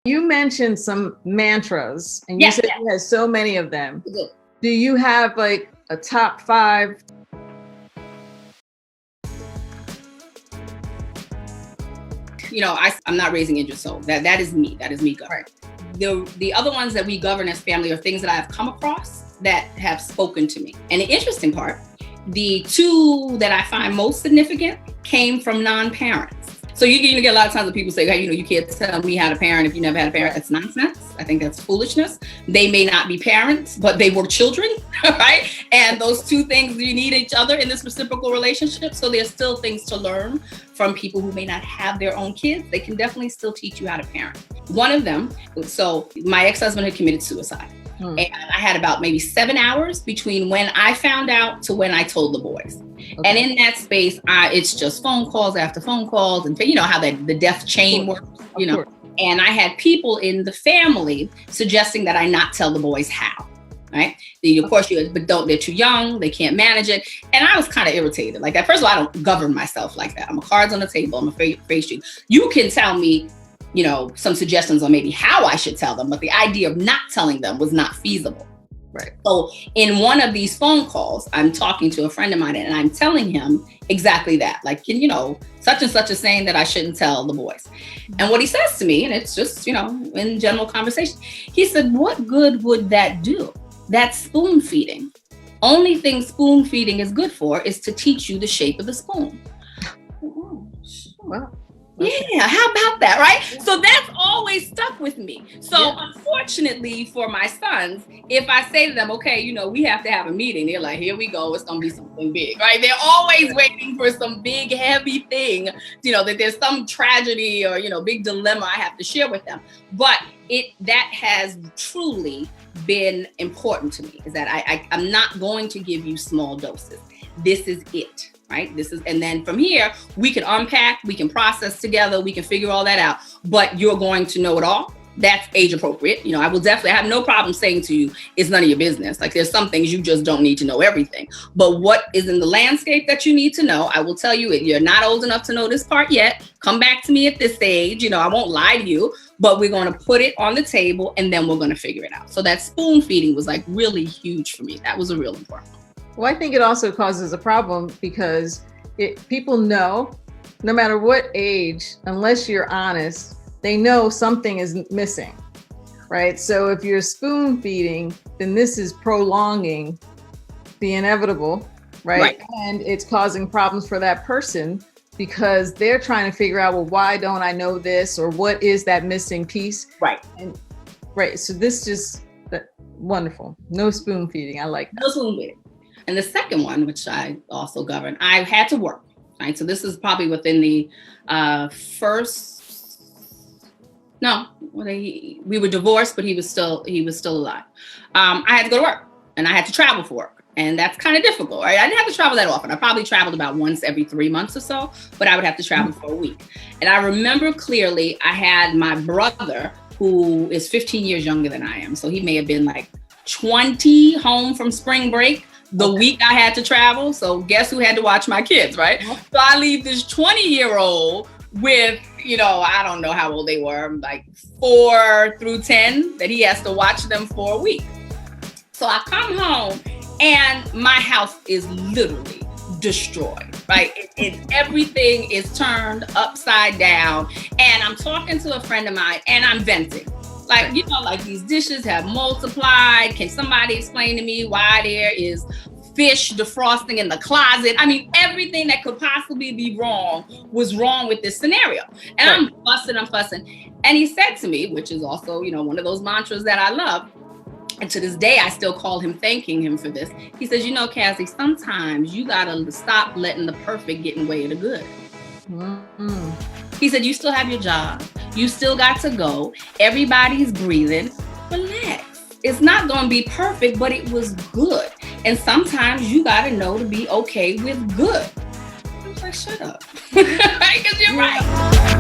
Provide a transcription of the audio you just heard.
You mentioned some mantras, and you said you had so many of them. Do you have like a top 5? You know, I'm not raising injured soul. That is me. That is me governed. Right. The other ones that we govern as family are things that I've come across that have spoken to me. And the interesting part, the 2 that I find most significant came from non-parents. So you get a lot of times that people say, hey, you can't tell me how to parent if you never had a parent. That's nonsense. I think that's foolishness. They may not be parents, but they were children, right? And those 2 things, you need each other in this reciprocal relationship. So there's still things to learn from people who may not have their own kids. They can definitely still teach you how to parent. One of them, so my ex-husband had committed suicide. And I had about maybe 7 hours between when I found out to when I told the boys. Okay. And in that space, it's just phone calls after phone calls. And you know how the death chain works, you know. And I had people in the family suggesting that I not tell the boys how, right? Of course, but they're too young. They can't manage it. And I was kind of irritated. Like that. First of all, I don't govern myself like that. I'm a cards on the table. I'm a face you. You can tell me, you know, some suggestions on maybe how I should tell them, but the idea of not telling them was not feasible. Right. So in one of these phone calls, I'm talking to a friend of mine and I'm telling him exactly that. Like, you know, such and such is saying that I shouldn't tell the boys. And what he says to me, and it's just, you know, in general conversation, he said, what good would that do? That's spoon feeding. Only thing spoon feeding is good for is to teach you the shape of the spoon. Well. Yeah, how about that, right? So that's always stuck with me. So unfortunately for my sons, if I say to them, okay, you know, we have to have a meeting, they're like, here we go, it's gonna be something big, right? They're always waiting for some big, heavy thing, you know, that there's some tragedy or, you know, big dilemma I have to share with them. But that has truly been important to me, is that I'm not going to give you small doses. This is it. Right? And then from here, we can unpack, we can process together, we can figure all that out, but you're going to know it all. That's age appropriate. You know, I have no problem saying to you, it's none of your business. Like there's some things you just don't need to know everything, but what is in the landscape that you need to know, I will tell you it. You're not old enough to know this part yet. Come back to me at this stage. You know, I won't lie to you, but we're going to put it on the table and then we're going to figure it out. So that spoon feeding was like really huge for me. That was a real important one. Well, I think it also causes a problem because people know, no matter what age, unless you're honest, they know something is missing, right? So if you're spoon feeding, then this is prolonging the inevitable, right? And it's causing problems for that person because they're trying to figure out, well, why don't I know this? Or what is that missing piece? Right. So this just wonderful. No spoon feeding. I like that. No spoon feeding. And the second one, which I also govern, I had to work, right? So this is probably within the we were divorced, but he was still alive. I had to go to work and I had to travel for work. And that's kind of difficult, right? I didn't have to travel that often. I probably traveled about once every 3 months or so, but I would have to travel for a week. And I remember clearly I had my brother, who is 15 years younger than I am. So he may have been like 20 home from spring break. The week I had to travel. So guess who had to watch my kids, right? So I leave this 20-year-old with, you know, I don't know how old they were, like 4 through 10, that he has to watch them for a week. So I come home and my house is literally destroyed, right? Everything is turned upside down. And I'm talking to a friend of mine and I'm venting. Like, you know, like these dishes have multiplied. Can somebody explain to me why there is fish defrosting in the closet? I mean, everything that could possibly be wrong was wrong with this scenario. And I'm fussing. And he said to me, which is also, you know, one of those mantras that I love, and to this day, I still call him, thanking him for this. He says, you know, Cassie, sometimes you got to stop letting the perfect get in the way of the good. Mm-hmm. He said, you still have your job. You still got to go. Everybody's breathing. Relax. It's not going to be perfect, but it was good. And sometimes you got to know to be okay with good. I was like, shut up. Because you're right.